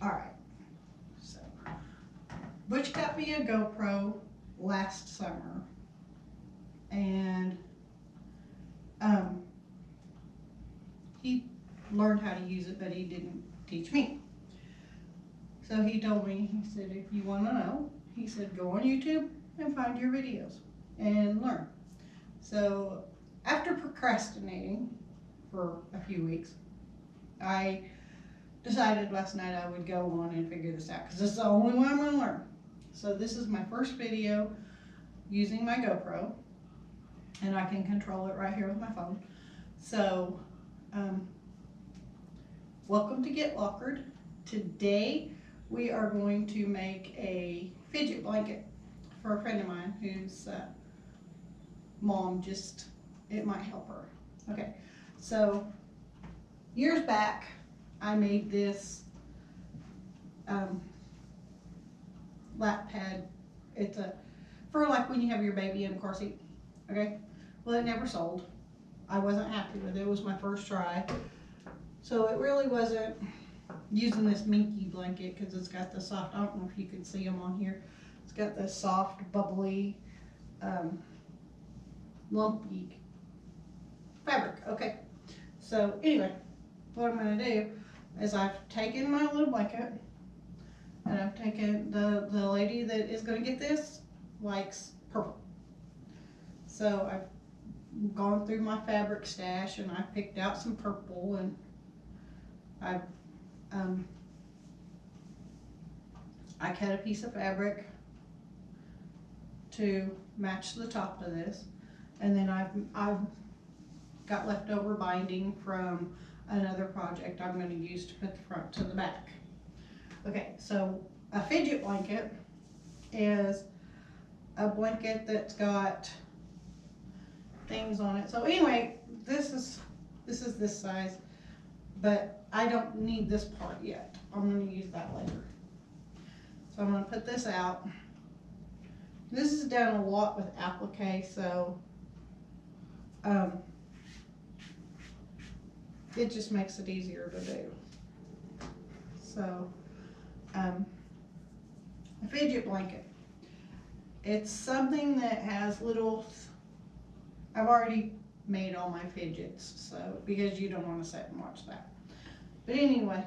Alright, so Butch got me a GoPro last summer, and he learned how to use it, but he didn't teach me. So he told me, he said, if you want to know, he said, go on YouTube and find your videos and learn. So after procrastinating for a few weeks, I decided last night I would go on and figure this out, because this is the only way I'm going to learn. So this is my first video using my GoPro, and I can control it right here with my phone. So welcome to Get Lockered. Today we are going to make a fidget blanket for a friend of mine whose mom it might help her. Okay, so years back I made this lap pad. It's for like when you have your baby in a car seat. Okay, well, it never sold. I wasn't happy with it. It was my first try, so it really wasn't using this minky blanket, because it's got the soft, I don't know if you can see them on here, it's got the soft bubbly lumpy fabric. Okay, so anyway, what I'm going to do is I've taken my little blanket, and I've taken the lady that is going to get this likes purple, so I've gone through my fabric stash and I picked out some purple, and I cut a piece of fabric to match the top of this, and then I've got leftover binding from another project I'm going to use to put the front to the back. Okay, so a fidget blanket is a blanket that's got things on it. So anyway, this is this size, but I don't need this part yet. I'm going to use that later. So I'm going to put this out. This is done a lot with applique, so it just makes it easier to do. So a fidget blanket. It's something that has little, I've already made all my fidgets, so because you don't want to sit and watch that. But anyway,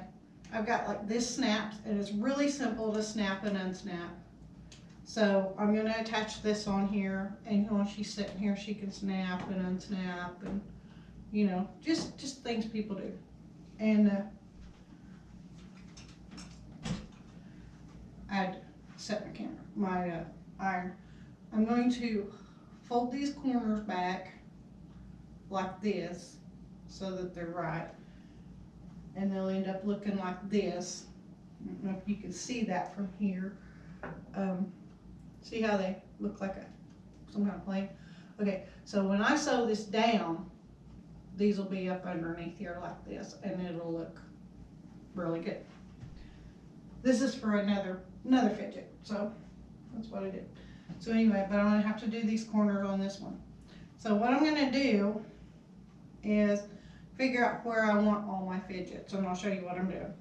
I've got like this snaps, and it's really simple to snap and unsnap. So I'm going to attach this on here, and when she's sitting here, she can snap and unsnap, and you know, just things people do. And I'd set my iron. I'm going to fold these corners back like this so that they're right, and they'll end up looking like this. I don't know if you can see that from here. See how they look like some kind of plane? Okay, so when I sew this down, these will be up underneath here like this, and it'll look really good. This is for another fidget, so that's what I did. So anyway, but I'm going to have to do these corners on this one. So what I'm going to do is figure out where I want all my fidgets, and I'll show you what I'm doing.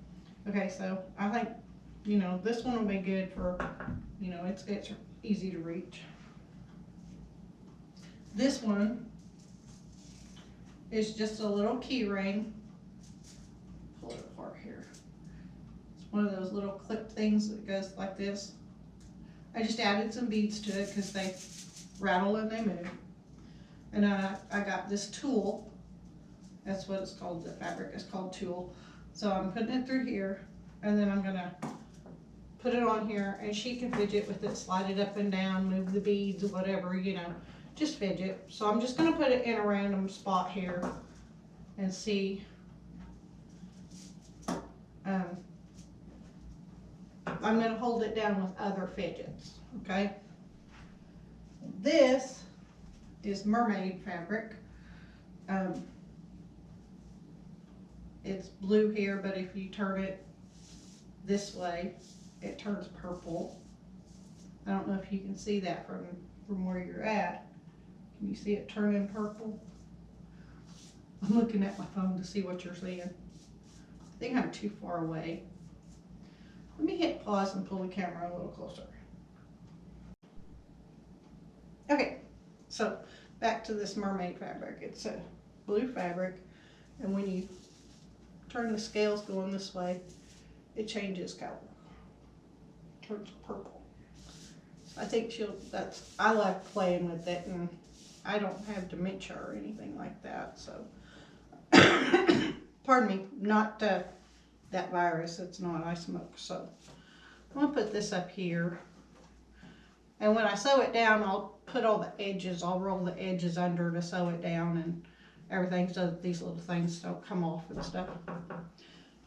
Okay, so I think, you know, this one will be good for, you know, it's easy to reach. This one is just a little key ring. Pull it apart here. It's one of those little clip things that goes like this. I just added some beads to it because they rattle and they move. And I got this tool. That's what it's called. The fabric is called tulle. So I'm putting it through here, and then I'm gonna put it on here, and she can fidget with it, slide it up and down, move the beads, whatever, you know, just fidget. So I'm just gonna put it in a random spot here and see. I'm gonna hold it down with other fidgets, okay? This is Mermaid Fabric. It's blue here, but if you turn it this way, it turns purple. I don't know if you can see that from where you're at. Can you see it turning purple? I'm looking at my phone to see what you're seeing. I think I'm too far away. Let me hit pause and pull the camera a little closer. Okay, so back to this mermaid fabric. It's a blue fabric, and when you turn the scales going this way, it changes color. Turns purple. I think I like playing with it, and I don't have dementia or anything like that, so. Pardon me, not that virus, it's not, I smoke, so. I'm gonna put this up here. And when I sew it down, I'll put all the edges, I'll roll the edges under to sew it down and everything so that these little things don't come off and stuff.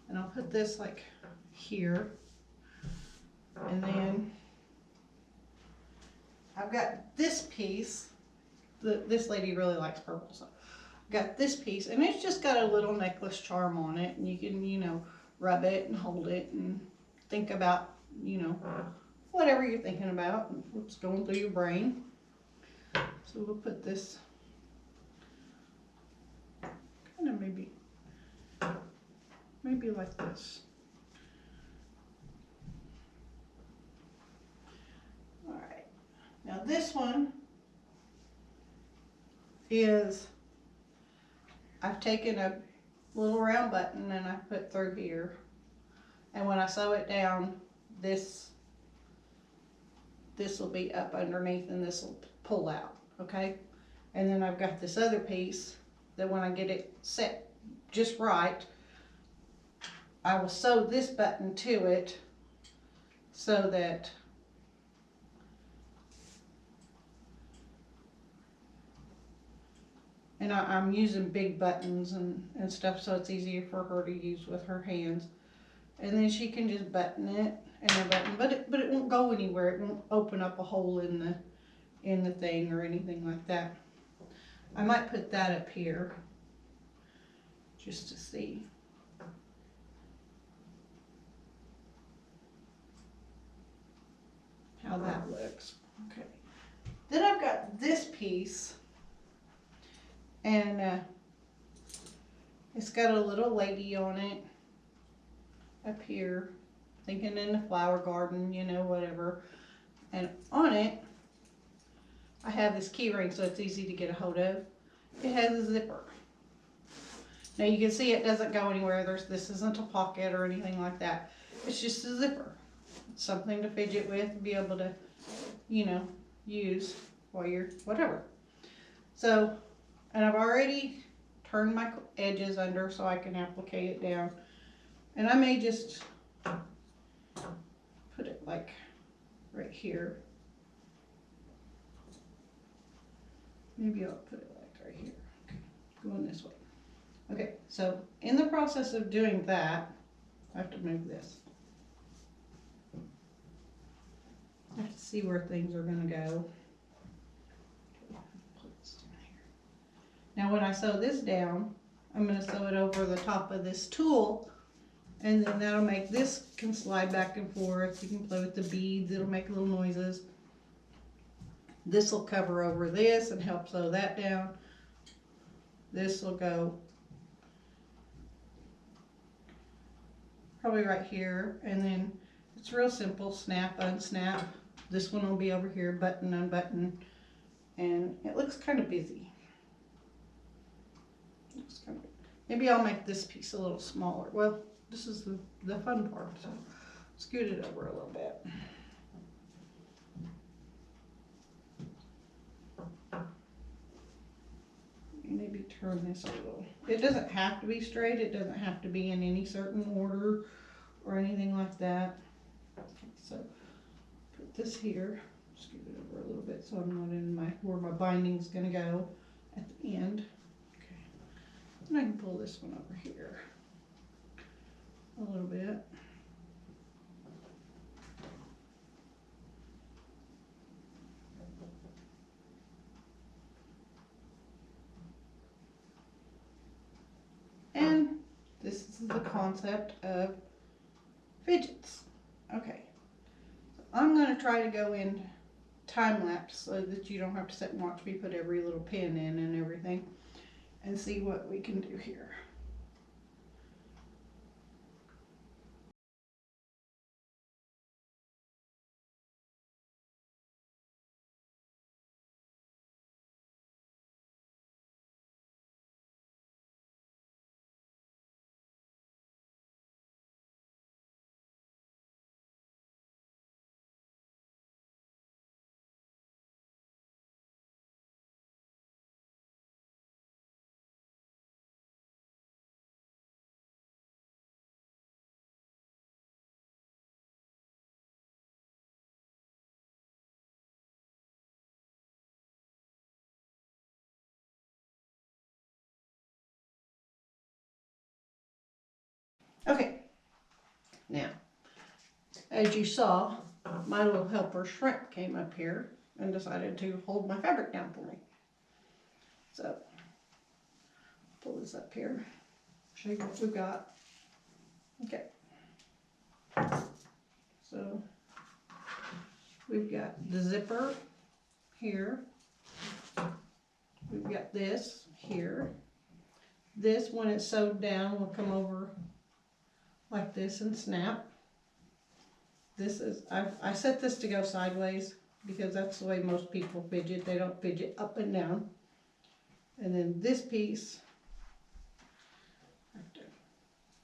And I'll put this like here. And then I've got this piece. This lady really likes purple, so I've got this piece, and it's just got a little necklace charm on it, and you can, you know, rub it and hold it and think about, you know, whatever you're thinking about, what's going through your brain. So we'll put this kind of maybe like this. All right. Now this one is, I've taken a little round button and I put through here. And when I sew it down, this will be up underneath and this will pull out, okay? And then I've got this other piece that when I get it set just right, I will sew this button to it so that I'm using big buttons and stuff, so it's easier for her to use with her hands. And then she can just button it and a button, but it won't go anywhere. It won't open up a hole in the thing or anything like that. I might put that up here just to see. How that looks. Okay. Then I've got this piece, and it's got a little lady on it up here, thinking in the flower garden, you know, whatever. And on it, I have this key ring, so it's easy to get a hold of. It has a zipper. Now you can see it doesn't go anywhere. This isn't a pocket or anything like that. It's just a zipper. It's something to fidget with, be able to, you know, use while you're whatever. So, and I've already turned my edges under so I can applique it down. And I may just put it like right here. Maybe I'll put it like right here. Okay, going this way. Okay, so in the process of doing that, I have to move this. I have to see where things are going to go. Now when I sew this down, I'm going to sew it over the top of this tulle, and then that'll make this can slide back and forth. You can play with the beads, it'll make little noises. This will cover over this and help sew that down. This will go probably right here, and then it's real simple, snap, unsnap. This one will be over here, button, unbutton, and it looks kind of busy. Maybe I'll make this piece a little smaller. Well, this is the fun part, so scoot it over a little bit. Maybe turn this a little. It doesn't have to be straight. It doesn't have to be in any certain order or anything like that. So put this here, scoot it over a little bit so I'm not in where my binding's gonna go at the end. And I can pull this one over here a little bit. And this is the concept of fidgets. Okay, so I'm going to try to go in time lapse so that you don't have to sit and watch me put every little pin in and everything, and see what we can do here. Okay, now, as you saw, my little helper shrimp came up here and decided to hold my fabric down for me. So, pull this up here, show you what we've got. Okay, so we've got the zipper here. We've got this here. This, when it's sewed down, will come over like this and snap. This is, I set this to go sideways because that's the way most people fidget. They don't fidget up and down. And then this piece, I have to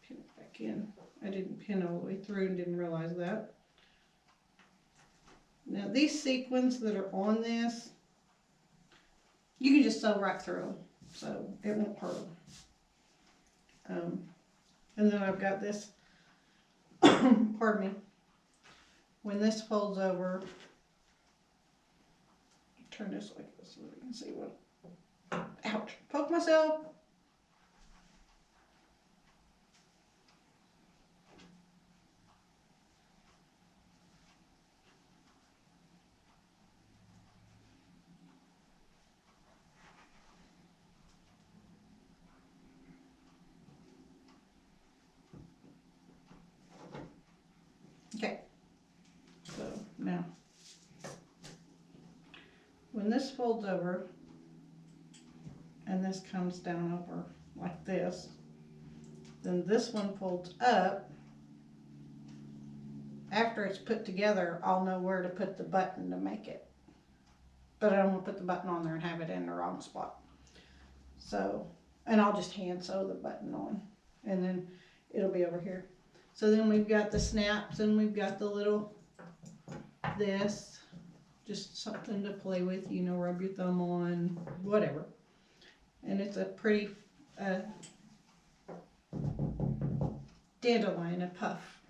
pin it back in. I didn't pin all the way through and didn't realize that. Now these sequins that are on this, you can just sew right through them, so it won't hurt them. And then I've got this, pardon me, when this folds over, turn this like this so we can see what, ouch, poke myself. Okay, so now, when this folds over, and this comes down over like this, then this one folds up. After it's put together, I'll know where to put the button to make it. But I don't want to put the button on there and have it in the wrong spot. So, and I'll just hand sew the button on, and then it'll be over here. So then we've got the snaps, and we've got the little, this, just something to play with, you know, rub your thumb on, whatever. And it's a pretty dandelion, a puff.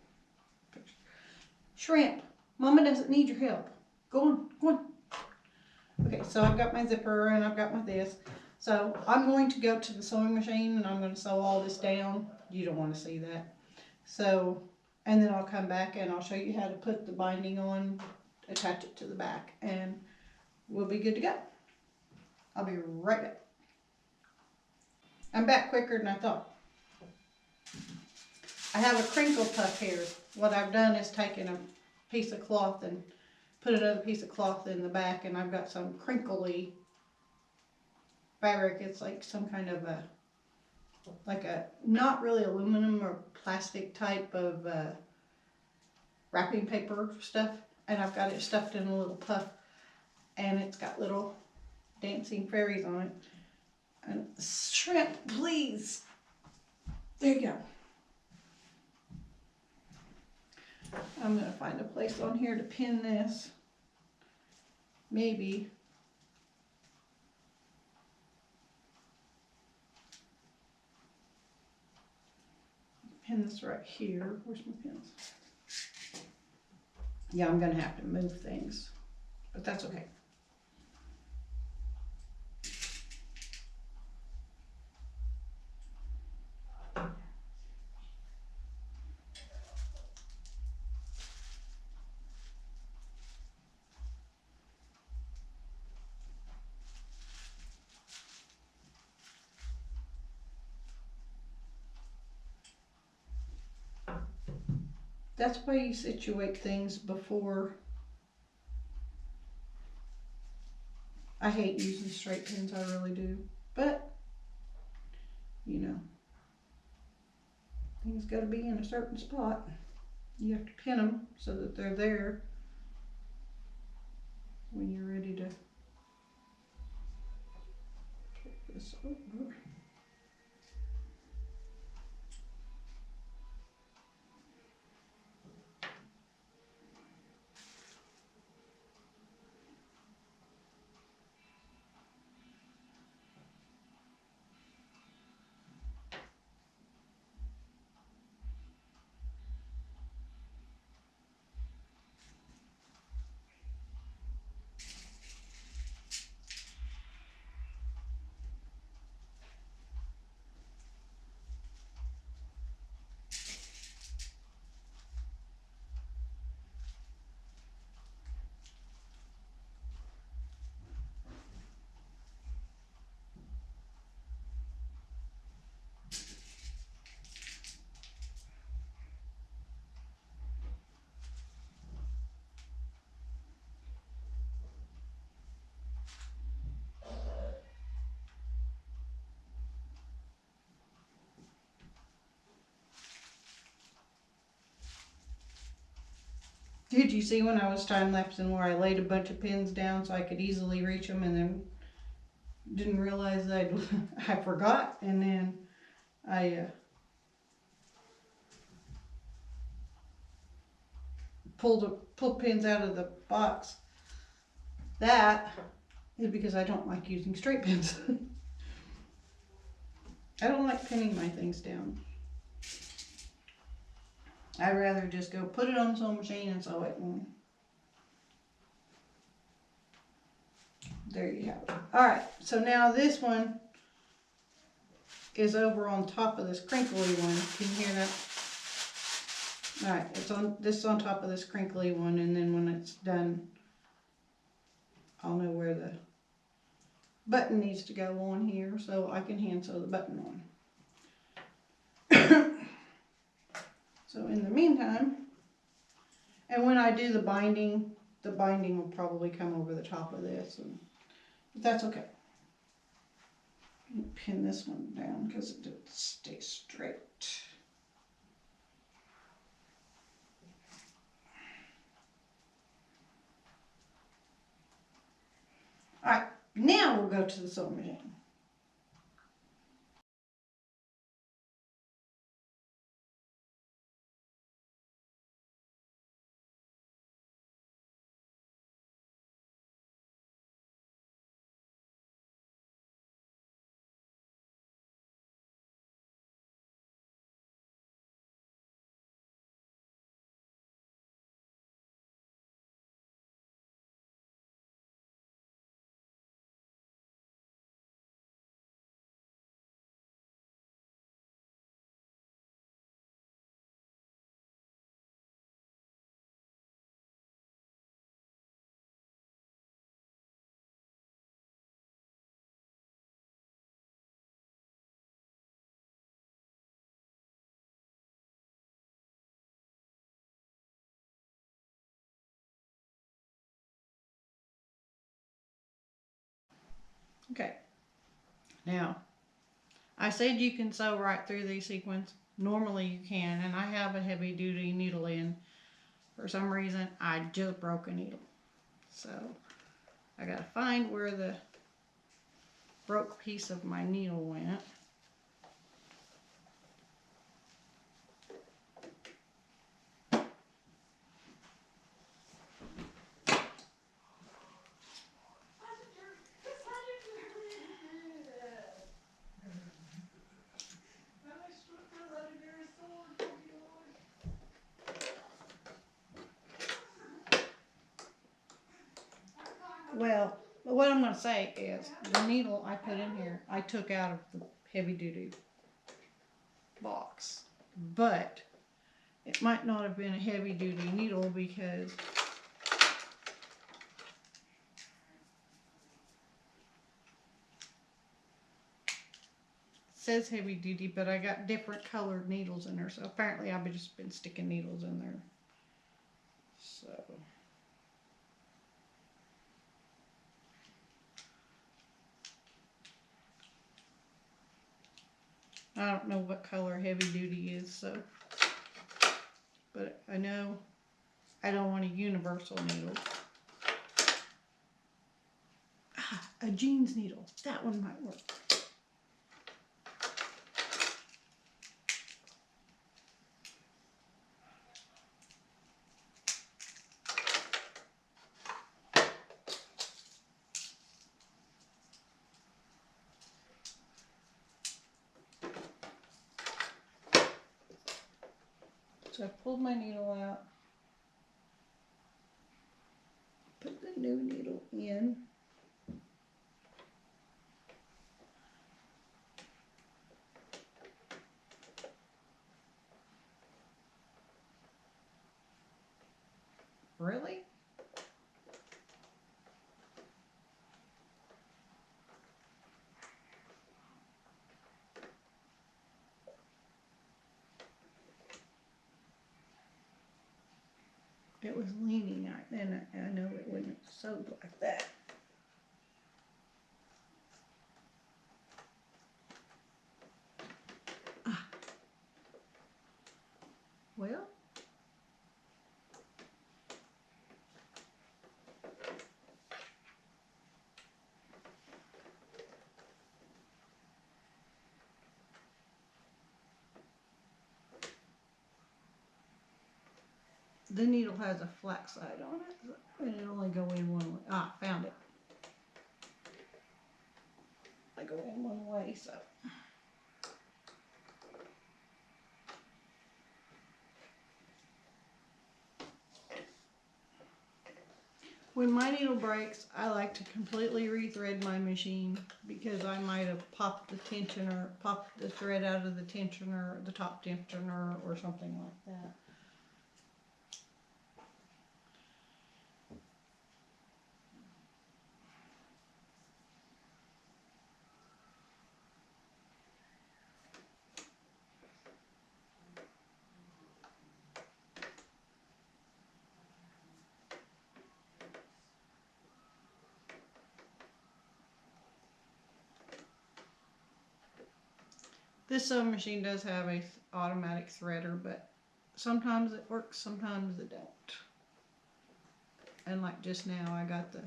Shrimp, Mama doesn't need your help. Go on, go on. Okay, so I've got my zipper and I've got my this. So I'm going to go to the sewing machine and I'm going to sew all this down. You don't want to see that. So, and then I'll come back and I'll show you how to put the binding on, attach it to the back, and we'll be good to go. I'll be right back. I'm back quicker than I thought. I have a crinkle puff here. What I've done is taken a piece of cloth and put another piece of cloth in the back, and I've got some crinkly fabric. It's like some kind of a, like a, not really aluminum or plastic type of wrapping paper stuff, and I've got it stuffed in a little puff, and it's got little dancing fairies on it. And shrimp, please. There you go. I'm going to find a place on here to pin this. Maybe. Pin this right here. Where's my pins? Yeah, I'm going to have to move things, but that's okay. That's why you situate things before. I hate using straight pins, I really do. But, you know, things got to be in a certain spot. You have to pin them so that they're there when you're ready to put this over. Did you see when I was time lapsing where I laid a bunch of pins down so I could easily reach them and then didn't realize I forgot, and then I pulled pins out of the box. That is because I don't like using straight pins. I don't like pinning my things down. I'd rather just go put it on the sewing machine and sew it. And there you have it. Alright, so now this one is over on top of this crinkly one. Can you hear that? Alright, this is on top of this crinkly one, and then when it's done, I'll know where the button needs to go on here so I can hand sew the button on. So in the meantime, and when I do the binding will probably come over the top of this, but that's okay. Pin this one down because it didn't stay straight. Alright, now we'll go to the sewing machine. Okay, now I said you can sew right through these sequins. Normally you can, and I have a heavy duty needle in. For some reason I just broke a needle, so I gotta find where the broke piece of my needle went. Well, what I'm going to say is the needle I put in here, I took out of the heavy duty box. But it might not have been a heavy duty needle because it says heavy duty, but I got different colored needles in there. So apparently I've just been sticking needles in there. So I don't know what color heavy duty is, so, but I know I don't want a universal needle. Ah, a jeans needle. That one might work. So I pulled my needle out, put the new needle in. Really? It was leaning, and I know it wouldn't have sewed like that. Ah. Well, the needle has a flat side on it, and it only go in one way. Ah, found it. I go in one way, so. When my needle breaks, I like to completely rethread my machine because I might have popped the tensioner, popped the thread out of the tensioner, the top tensioner, or something like that. This sewing machine does have a automatic threader, but sometimes it works, sometimes it don't. And like just now, I got the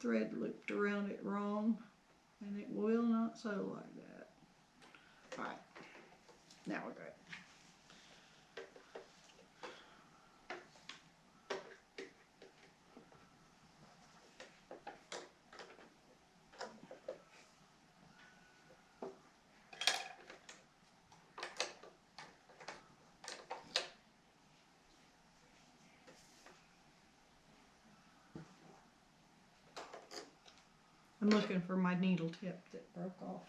thread looped around it wrong, and it will not sew like that. All right, now we're good. I'm looking for my needle tip that broke off.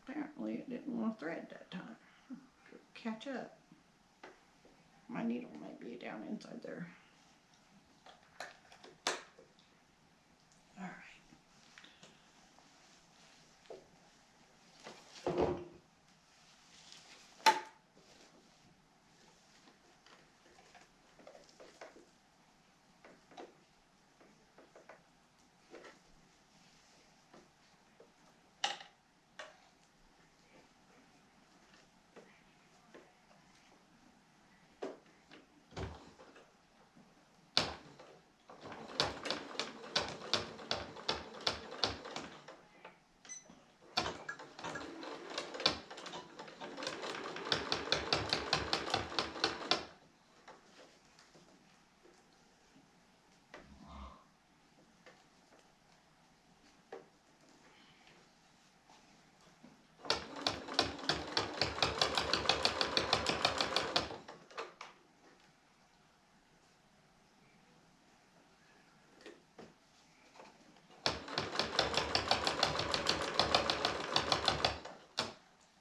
Apparently it didn't want to thread that time. Catch up. My needle might be down inside there. All right.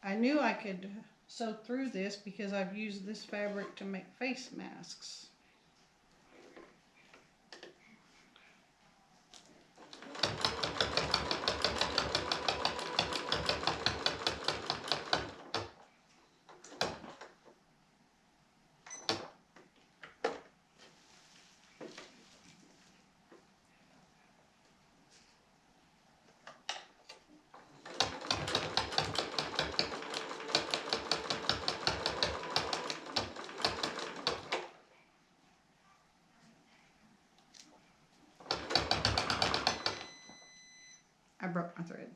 I knew I could sew through this because I've used this fabric to make face masks. I broke my thread.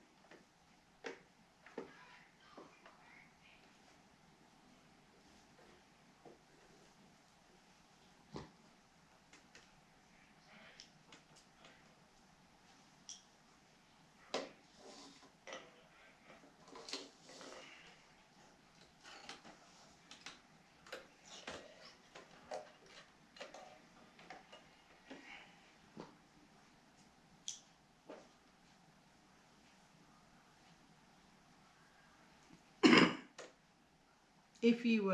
If you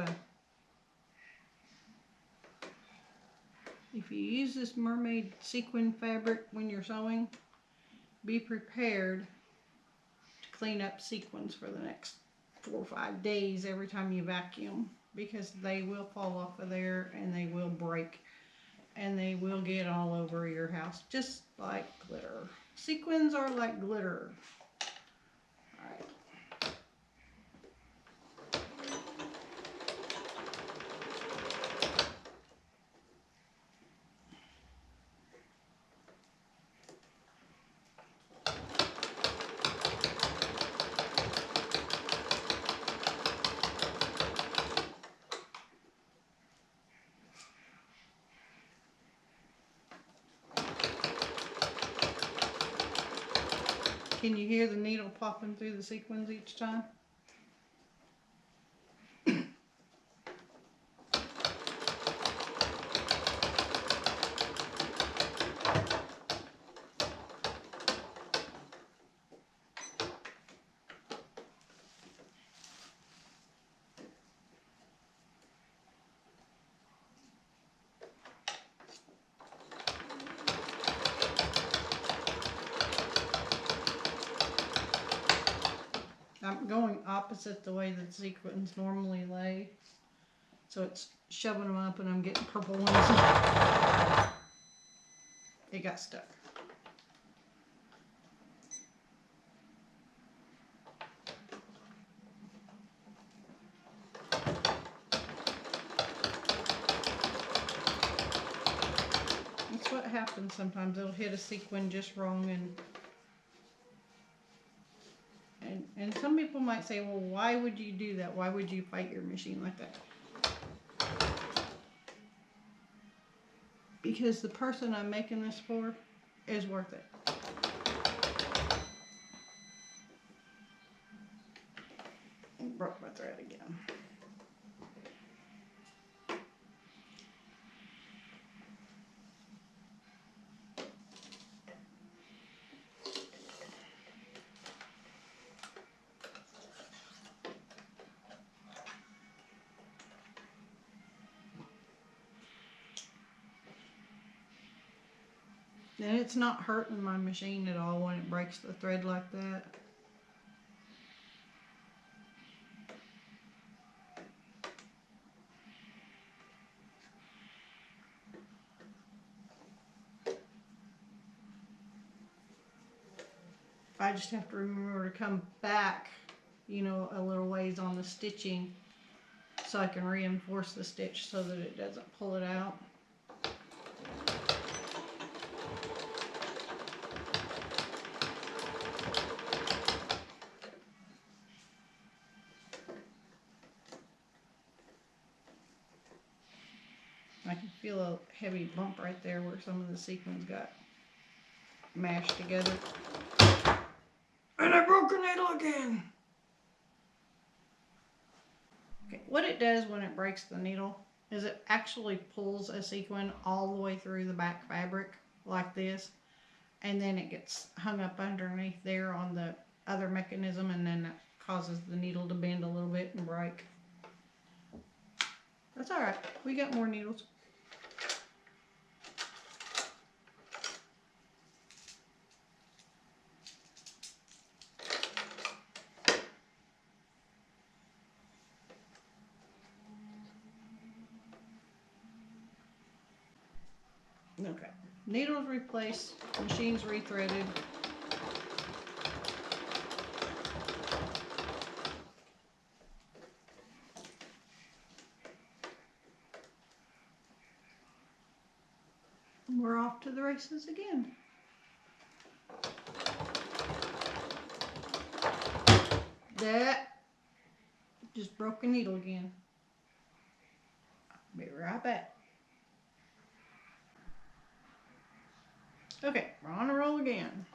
use this mermaid sequin fabric when you're sewing, be prepared to clean up sequins for the next 4 or 5 days every time you vacuum, because they will fall off of there and they will break. and they will get all over your house, just like glitter. Sequins are like glitter. Alright. Can you hear the needle popping through the sequins each time? I'm going opposite the way that sequins normally lay. So it's shoving them up and I'm getting purple ones. It got stuck. That's what happens sometimes. It'll hit a sequin just wrong, and some people might say, well, why would you do that? Why would you fight your machine like that? Because the person I'm making this for is worth it. Broke my thread again. And it's not hurting my machine at all when it breaks the thread like that. I just have to remember to come back, you know, a little ways on the stitching so I can reinforce the stitch so that it doesn't pull it out. I can feel a heavy bump right there where some of the sequins got mashed together. And I broke a needle again! Okay, what it does when it breaks the needle is it actually pulls a sequin all the way through the back fabric like this, and then it gets hung up underneath there on the other mechanism, and then that causes the needle to bend a little bit and break. That's alright, we got more needles. Okay, needles replaced, machines rethreaded. We're off to the races again. That just broke a needle again. Be right back. Okay, we're on a roll again.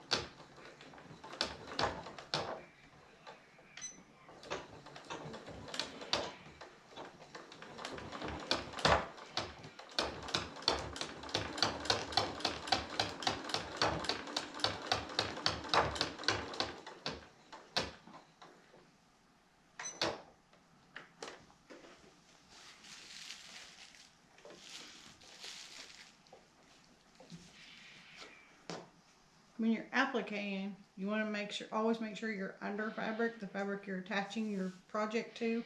When you're appliquing, you want to make sure, always make sure you're under fabric, the fabric you're attaching your project to,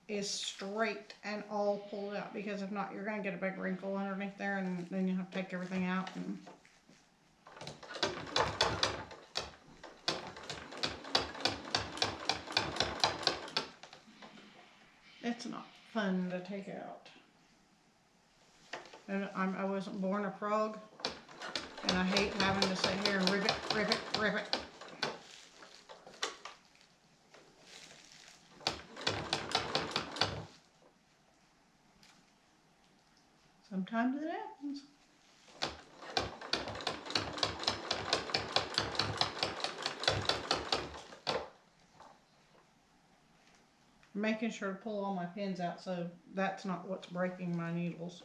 is straight and all pulled out, because if not, you're going to get a big wrinkle underneath there, and then you have to take everything out. And it's not fun to take out. And I wasn't born a frog, and I hate having to sit here and rip it, rip it, rip it. Sometimes it happens. I'm making sure to pull all my pins out, so that's not what's breaking my needles.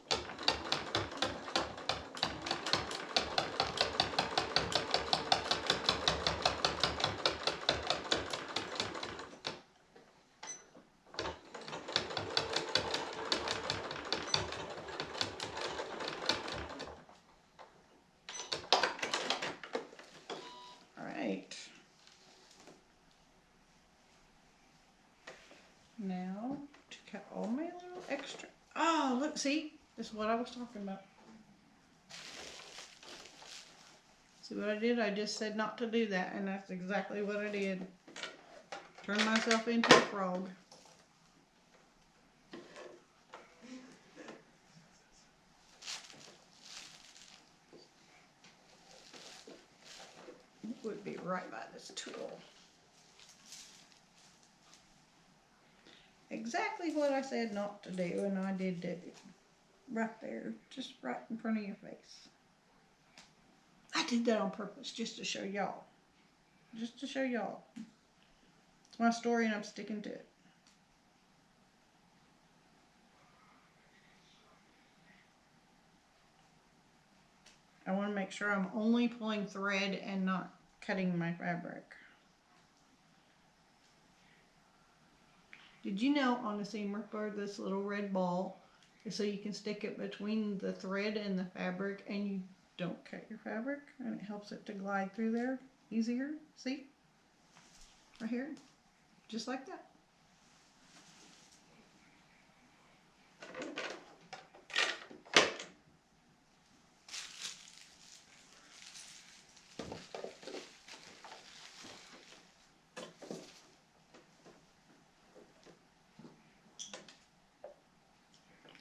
Now to cut all my little extra. Oh, look, see? This is what I was talking about. See what I did? I just said not to do that, and that's exactly what I did. Turned myself into a frog. It would be right by this tool. Exactly what I said not to do, and I did do. Right there, just right in front of your face. I did that on purpose, just to show y'all. Just to show y'all. It's my story, and I'm sticking to it. I want to make sure I'm only pulling thread and not cutting my fabric. Did you know on the seam ripper, this little red ball is so you can stick it between the thread and the fabric, and you don't cut your fabric, and it helps it to glide through there easier? See? Right here. Just like that.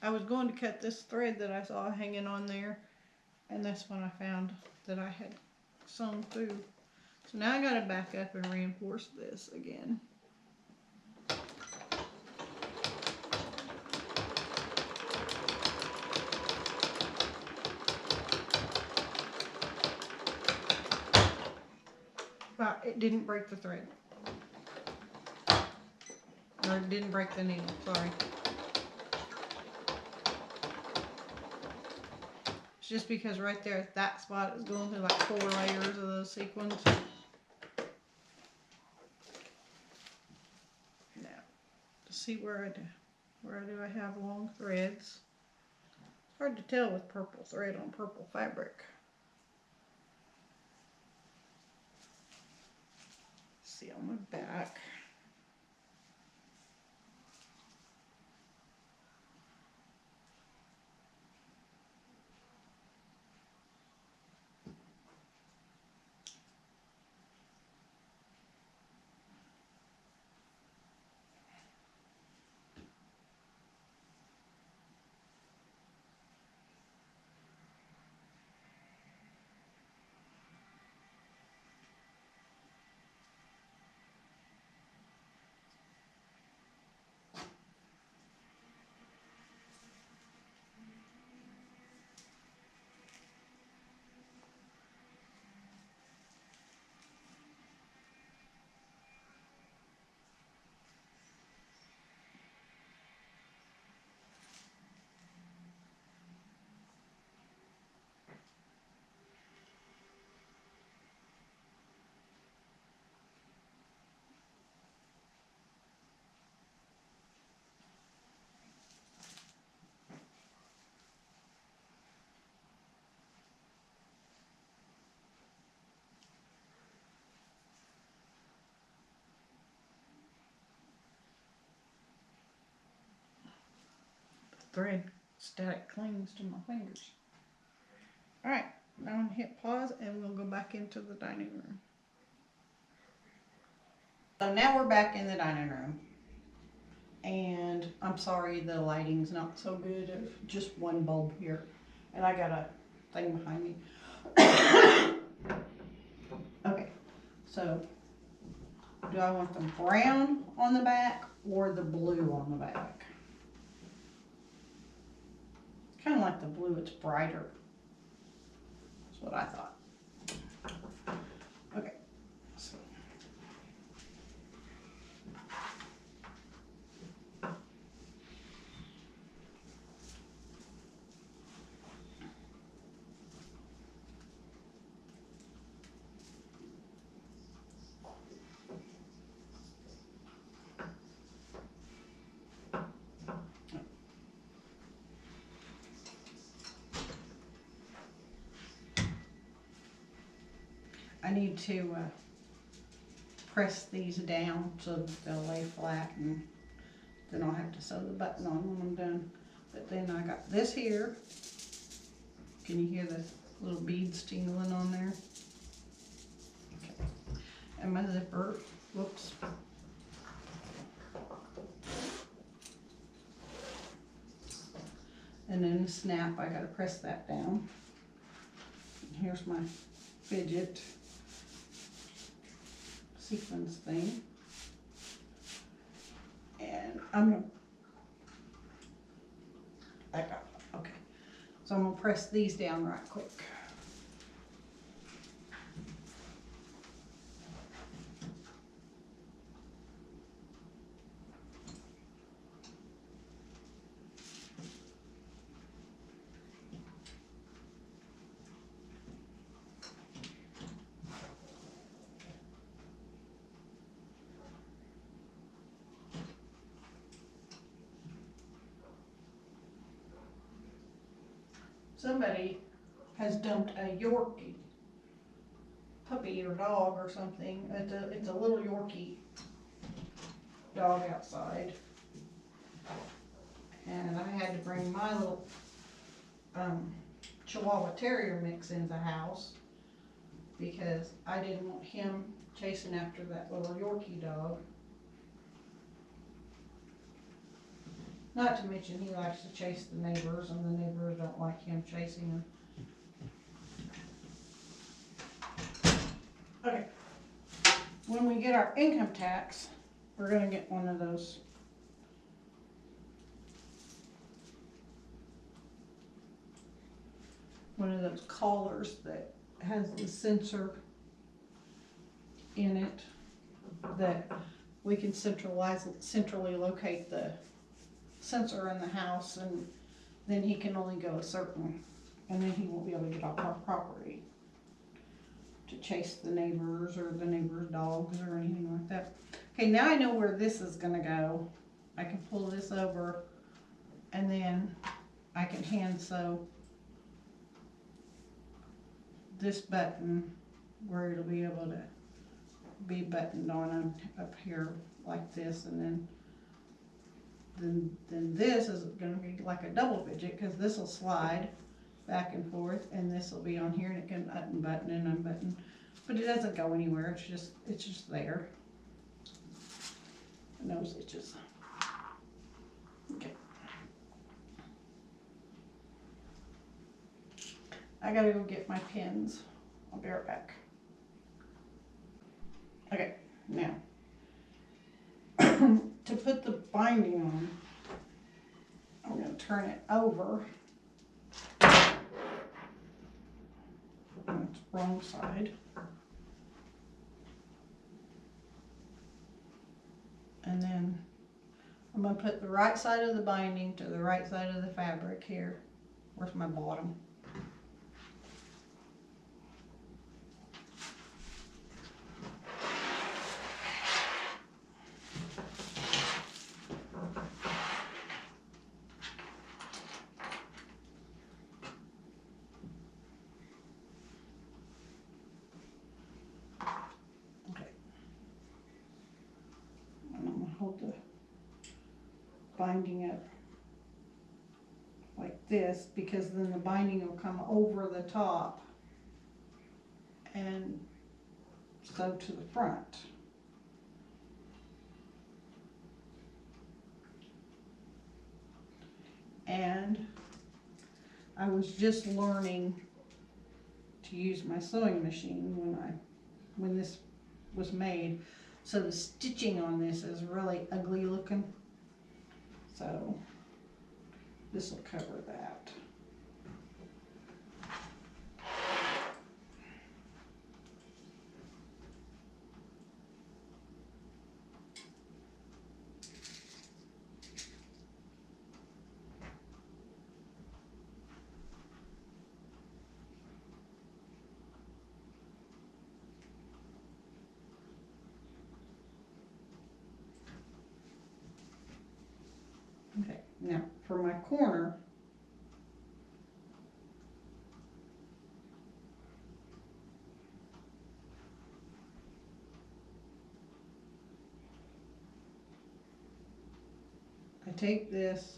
I was going to cut this thread that I saw hanging on there, and that's when I found that I had sewn through. So now I gotta back up and reinforce this again. But it didn't break the thread. Or it didn't break the needle, sorry. It's just because right there at that spot is going through like 4 layers of those sequins. Now, to see where do I have long threads. It's hard to tell with purple thread on purple fabric. See on my back. thread static clings to my fingers. Alright, now I'm gonna hit pause and we'll go back into the dining room. So now we're back in the dining room. And I'm sorry the lighting's not so good of just one bulb here. And I got a thing behind me. Okay, so do I want the brown on the back or the blue on the back? Kind of like the blue, it's brighter. That's what I thought. Okay, so I need to press these down so that they'll lay flat, and then I'll have to sew the button on when I'm done. But then I got this here. Can you hear the little beads tingling on there? Okay. And my zipper, whoops. And then the snap, I gotta press that down. And here's my fidget sequence thing. And I'm gonna, okay. So I'm gonna press these down right quick. Somebody has dumped a Yorkie puppy or dog or something. It's a little Yorkie dog outside. And I had to bring my little Chihuahua Terrier mix in the house because I didn't want him chasing after that little Yorkie dog. Not to mention he likes to chase the neighbors, and the neighbors don't like him chasing them. Okay. When we get our income tax, we're going to get one of those. One of those collars that has the sensor in it that we can centrally locate the sensor in the house, and then he can only go a certain, and then he won't be able to get off our property to chase the neighbors or the neighbors' dogs or anything like that. Okay, now I know where this is gonna go. I can pull this over and then I can hand sew this button where it'll be able to be buttoned on up here like this, and then this is going to be like a double fidget, because this will slide back and forth, and this will be on here, and it can unbutton and unbutton, but it doesn't go anywhere. It's just there. Nose itches. Okay. I gotta go get my pins. I'll be right back. Okay, now to put the binding on, I'm going to turn it over. It's wrong side. And then I'm going to put the right side of the binding to the right side of the fabric here. Where's my bottom? Hold the binding up this, because then the binding will come over the top and sew to the front. And I was just learning to use my sewing machine when this was made, so the stitching on this is really ugly looking, so this will cover that. Okay, now for my corner, I take this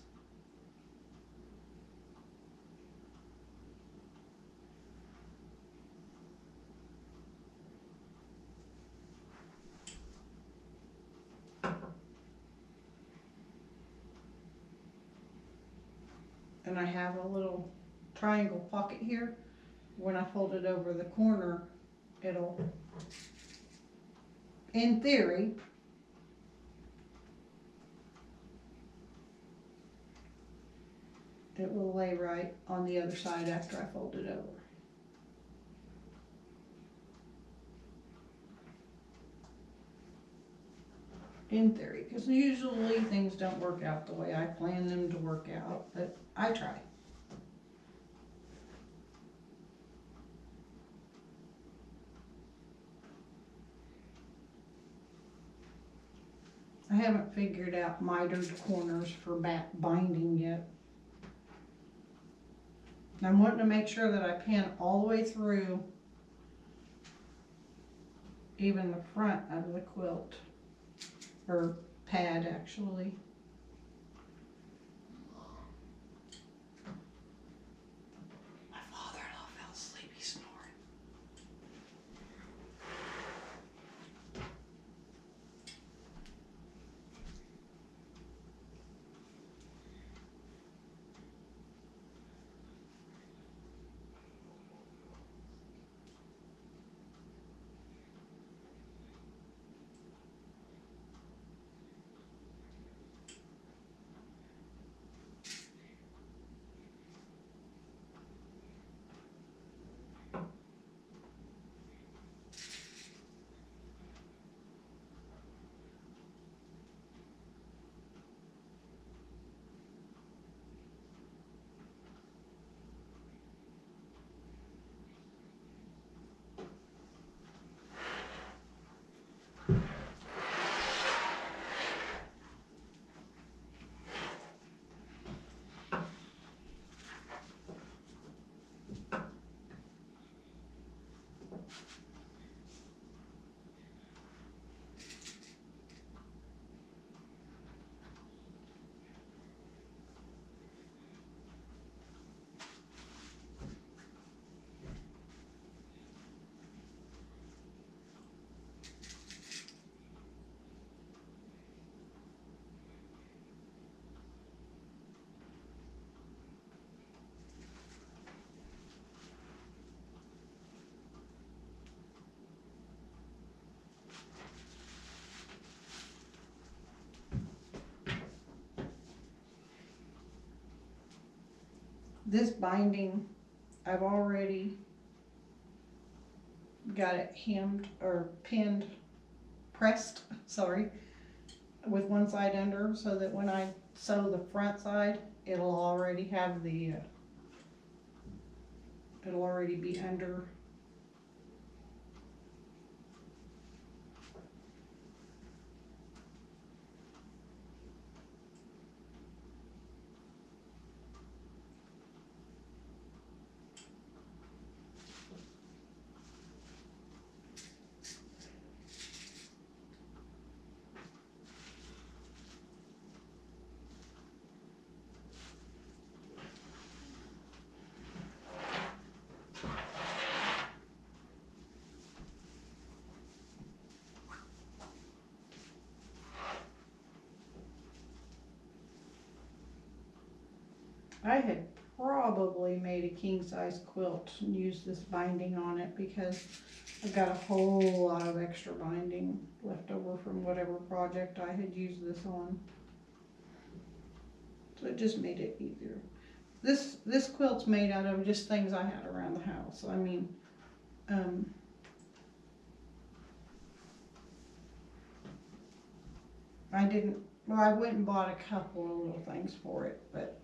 and I have a little triangle pocket here. When I fold it over the corner, it'll, in theory, it will lay right on the other side after I fold it over. In theory, because usually things don't work out the way I plan them to work out, but I try. I haven't figured out mitered corners for back binding yet. I'm wanting to make sure that I pin all the way through, even the front of the quilt, or pad actually. My father-in-law fell asleep, he's snoring. This binding, I've already got it hemmed or pinned, pressed, sorry, with one side under, so that when I sew the front side, it'll already have the, it'll already be under. I had probably made a king size quilt and used this binding on it because I've got a whole lot of extra binding left over from whatever project I had used this on. So it just made it easier. This quilt's made out of just things I had around the house. I mean, I went and bought a couple of little things for it, but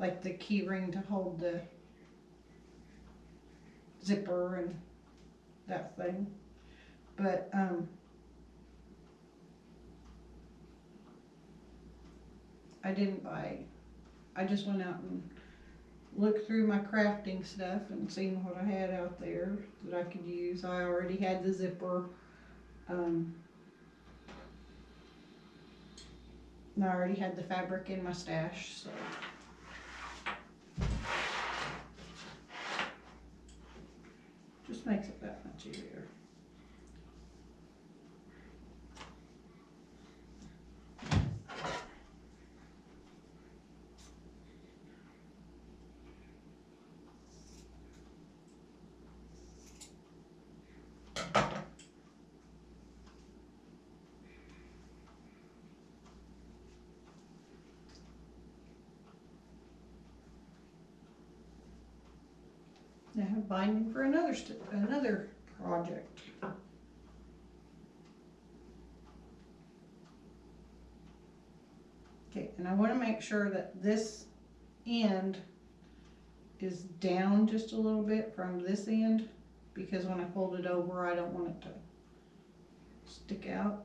like the key ring to hold the zipper and that thing. But I didn't buy, I just went out and looked through my crafting stuff and seen what I had out there that I could use. I already had the zipper. And I already had the fabric in my stash, so. Just makes it that much easier. I have binding for another project. Okay, and I want to make sure that this end is down just a little bit from this end, because when I fold it over, I don't want it to stick out.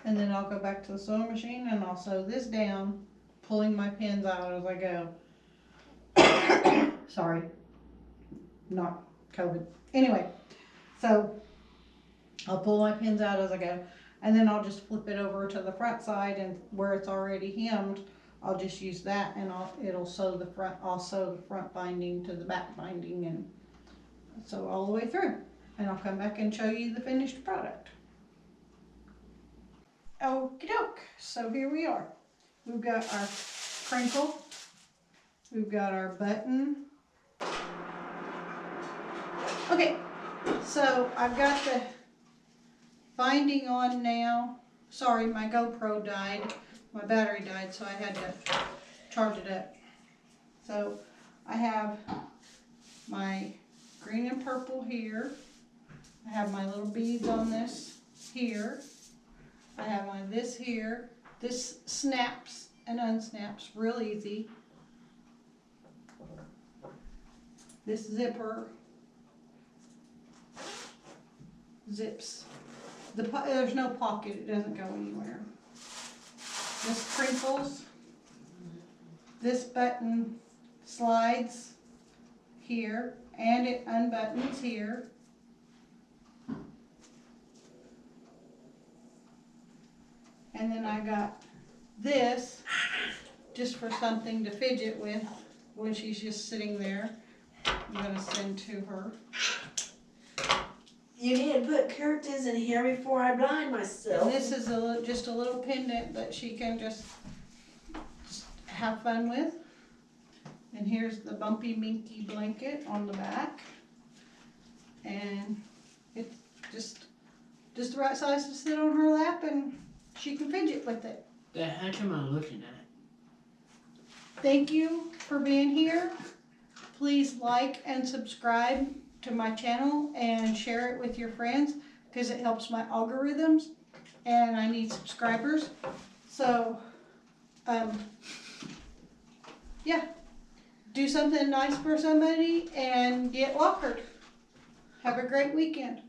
And then I'll go back to the sewing machine and I'll sew this down, pulling my pins out as I go. Sorry, not COVID. Anyway, so I'll pull my pins out as I go, and then I'll just flip it over to the front side, and where it's already hemmed, I'll just use that, and it'll sew the front. I'll sew the front binding to the back binding, and sew all the way through. And I'll come back and show you the finished product. Okie doke, so here we are. We've got our crinkle, we've got our button. Okay, so I've got the binding on now. Sorry, my GoPro died, my battery died, so I had to charge it up. So I have my green and purple here. I have my little beads on this here. I have my this here. This snaps and unsnaps real easy. This zipper zips. There's no pocket, it doesn't go anywhere. This crinkles. This button slides here and it unbuttons here. And then I got this just for something to fidget with when she's just sitting there. I'm going to send to her. You need to put curtains in here before I blind myself. And this is just a little pendant that she can just have fun with. And here's the bumpy minky blanket on the back. And it's just the right size to sit on her lap, and she can fidget with it. The heck am I looking at? Thank you for being here. Please like and subscribe to my channel and share it with your friends, because it helps my algorithms and I need subscribers. So, yeah, do something nice for somebody and get lockered. Have a great weekend.